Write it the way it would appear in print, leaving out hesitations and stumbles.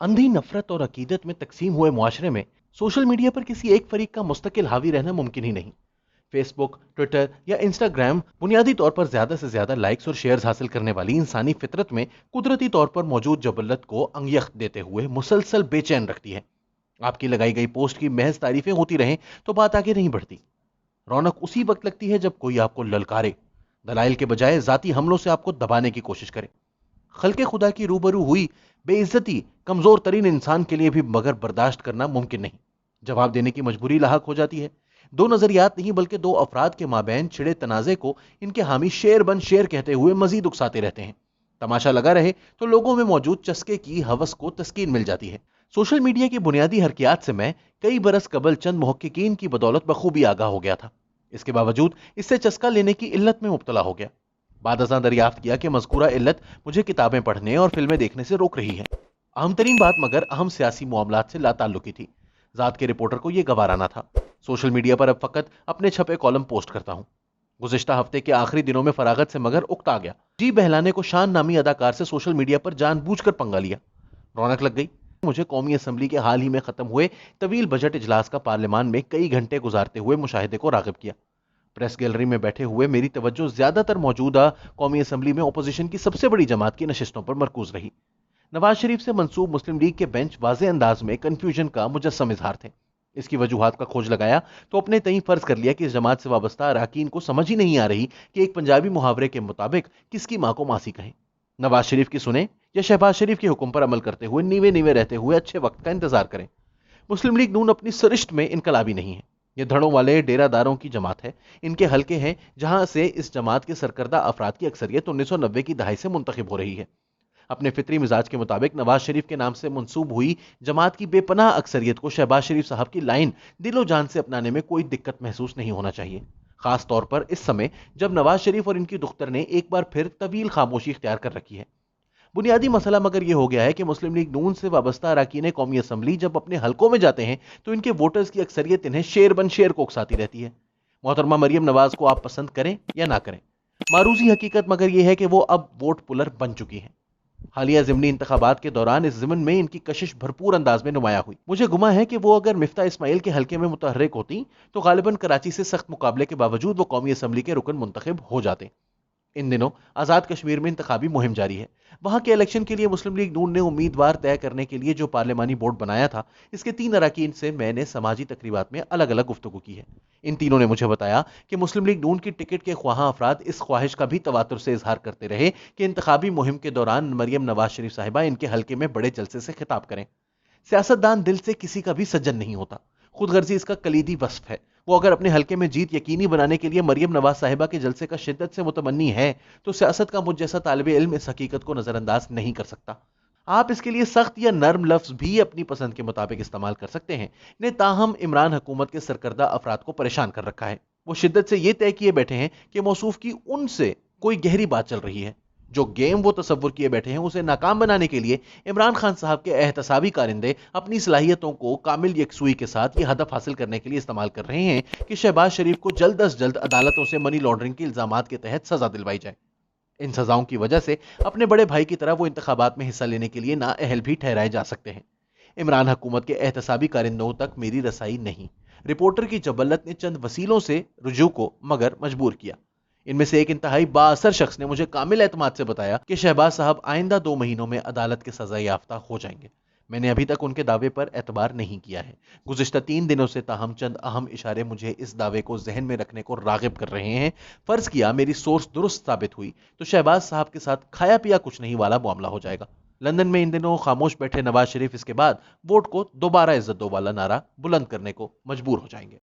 اندھی نفرت اور عقیدت میں تقسیم ہوئے معاشرے میں سوشل میڈیا پر کسی ایک فریق کا مستقل حاوی رہنا ممکن ہی نہیں۔ فیس بک، ٹویٹر یا انسٹاگرام بنیادی طور پر زیادہ سے زیادہ لائکس اور شیئرز حاصل کرنے والی انسانی فطرت میں قدرتی طور پر موجود جبلت کو انگیخت دیتے ہوئے مسلسل بے چین رکھتی ہے۔ آپ کی لگائی گئی پوسٹ کی محض تعریفیں ہوتی رہیں تو بات آگے نہیں بڑھتی۔ رونق اسی وقت لگتی ہے جب کوئی آپ کو للکارے، دلائل کے بجائے ذاتی حملوں سے آپ کو دبانے کی کوشش کرے۔ خلق خدا کی روبرو ہوئی بے عزتی کمزور ترین انسان کے لیے بھی مگر برداشت کرنا ممکن نہیں۔ جواب دینے کی مجبوری لاحق ہو جاتی ہے۔ دو نظریات نہیں بلکہ دو افراد کے مابین چھڑے تنازع کو ان کے حامی شیر بن شیر کہتے ہوئے مزید اکساتے رہتے ہیں۔ تماشا لگا رہے تو لوگوں میں موجود چسکے کی ہوس کو تسکین مل جاتی ہے۔ سوشل میڈیا کی بنیادی حرکیات سے میں کئی برس قبل چند محققین کی بدولت بخوبی آگاہ ہو گیا تھا۔ اس کے باوجود اس سے چسکا لینے کی علت میں مبتلا ہو گیا۔ بعد ازاں دریافت کیا کہ مذکورہ علت مجھے کتابیں پڑھنے اور فلمیں دیکھنے سے روک رہی ہے۔ اہم ترین بات مگر اہم سیاسی معاملات سے لا تعلقی تھی۔ ذات کے رپورٹر کو یہ گوارا نہ تھا۔ سوشل میڈیا پر اب فقط اپنے چھپے کالم پوسٹ کرتا ہوں۔ گزشتہ ہفتے کے آخری دنوں میں فراغت سے مگر اکتا گیا۔ جی بہلانے کو شان نامی اداکار سے سوشل میڈیا پر جان بوجھ کر پنگا لیا۔ رونق لگ گئی۔ مجھے قومی اسمبلی کے حال ہی میں ختم ہوئے طویل بجٹ اجلاس کا پارلیمان میں کئی گھنٹے گزارتے ہوئے مشاہدے کو راغب کیا۔ پریس گیلری میں بیٹھے ہوئے میری توجہ زیادہ تر موجودہ قومی اسمبلی میں اپوزیشن کی سب سے بڑی جماعت کی نشستوں پر مرکوز رہی۔ نواز شریف سے منسوب مسلم لیگ کے بینچ واضح انداز میں کنفیوژن کا مجسم اظہار تھے۔ اس کی وجوہات کا کھوج لگایا تو اپنے تئیں فرض کر لیا کہ اس جماعت سے وابستہ اراکین کو سمجھ ہی نہیں آ رہی کہ ایک پنجابی محاورے کے مطابق کس کی ماں کو ماسی کہیں، نواز شریف کی سنیں یا شہباز شریف کے حکم پر عمل کرتے ہوئے نیوے نیوے رہتے ہوئے اچھے وقت کا انتظار کریں۔ مسلم لیگ نون اپنی سرشت میں انقلابی نہیں ہے۔ یہ دھڑوں والے ڈیرہ داروں کی جماعت ہے۔ ان کے حلقے ہیں جہاں سے اس جماعت کے سرکردہ افراد کی اکثریت 1990 کی دہائی سے منتخب ہو رہی ہے۔ اپنے فطری مزاج کے مطابق نواز شریف کے نام سے منسوب ہوئی جماعت کی بے پناہ اکثریت کو شہباز شریف صاحب کی لائن دل و جان سے اپنانے میں کوئی دقت محسوس نہیں ہونا چاہیے، خاص طور پر اس سمے جب نواز شریف اور ان کی دختر نے ایک بار پھر طویل خاموشی اختیار کر رکھی ہے۔ بنیادی مسئلہ مگر یہ ہو گیا ہے کہ مسلم لیگ نون سے وابستہ اراکین قومی اسمبلی جب اپنے حلقوں میں جاتے ہیں تو ان کے ووٹرز کی اکثریت انہیں شیر بن شیر کو اکساتی رہتی ہے۔ محترمہ مریم نواز کو آپ پسند کریں یا نہ کریں، معروضی حقیقت مگر یہ ہے کہ وہ اب ووٹ پلر بن چکی ہیں۔ حالیہ ضمنی انتخابات کے دوران اس ضمن میں ان کی کشش بھرپور انداز میں نمایاں ہوئی۔ مجھے گمان ہے کہ وہ اگر مفتاح اسماعیل کے حلقے میں متحرک ہوتی تو غالباً کراچی سے سخت مقابلے کے باوجود وہ قومی اسمبلی کے رکن منتخب ہو جاتے۔ ان دنوں آزاد کشمیر میں انتخابی مہم جاری ہے۔ وہاں کے الیکشن کے لیے مسلم لیگ نون نے امیدوار طے کرنے کے لیے جو پارلیمانی بورڈ بنایا تھا، اس کے 3 اراکین سے میں نے سماجی تقریبات میں الگ الگ گفتگو کی ہے۔ ان تینوں نے مجھے بتایا کہ مسلم لیگ نون کی ٹکٹ کے خواہاں افراد اس خواہش کا بھی تواتر سے اظہار کرتے رہے کہ انتخابی مہم کے دوران مریم نواز شریف صاحبہ ان کے حلقے میں بڑے جلسے سے خطاب کریں۔ سیاستدان دل سے کسی کا بھی سجن نہیں ہوتا، خود غرضی اس کا کلیدی وصف ہے۔ وہ اگر اپنے حلقے میں جیت یقینی بنانے کے لیے مریم نواز صاحبہ کے جلسے کا شدت سے متمنی ہے تو سیاست کا مجھ جیسا طالب علم اس حقیقت کو نظر انداز نہیں کر سکتا۔ آپ اس کے لیے سخت یا نرم لفظ بھی اپنی پسند کے مطابق استعمال کر سکتے ہیں، نے تاہم عمران حکومت کے سرکردہ افراد کو پریشان کر رکھا ہے۔ وہ شدت سے یہ طے کیے بیٹھے ہیں کہ موصوف کی ان سے کوئی گہری بات چل رہی ہے۔ جو گیم وہ تصور کیے بیٹھے ہیں اسے ناکام بنانے کے لیے عمران خان صاحب کے احتسابی کارندے اپنی صلاحیتوں کو کامل یکسوئی کے ساتھ یہ ہدف حاصل کرنے کے لیے استعمال کر رہے ہیں کہ شہباز شریف کو جلد از جلد عدالتوں سے منی لانڈرنگ کے الزامات کے تحت سزا دلوائی جائے۔ ان سزاؤں کی وجہ سے اپنے بڑے بھائی کی طرح وہ انتخابات میں حصہ لینے کے لیے نااہل بھی ٹھہرائے جا سکتے ہیں۔ عمران حکومت کے احتسابی کارندوں تک میری رسائی نہیں۔ رپورٹر کی جبلت نے چند وسیلوں سے رجوع کو مگر مجبور کیا۔ ان میں سے ایک انتہائی بااثر شخص نے مجھے کامل اعتماد سے بتایا کہ شہباز صاحب آئندہ 2 مہینوں میں عدالت کے سزا یافتہ ہو جائیں گے۔ میں نے ابھی تک ان کے دعوے پر اعتبار نہیں کیا ہے۔ گزشتہ 3 دنوں سے تاہم چند اہم اشارے مجھے اس دعوے کو ذہن میں رکھنے کو راغب کر رہے ہیں۔ فرض کیا میری سورس درست ثابت ہوئی تو شہباز صاحب کے ساتھ کھایا پیا کچھ نہیں والا معاملہ ہو جائے گا۔ لندن میں ان دنوں خاموش بیٹھے نواز شریف اس کے بعد ووٹ کو دوبارہ عزت دو والا نعرہ بلند کرنے کو مجبور ہو جائیں گے۔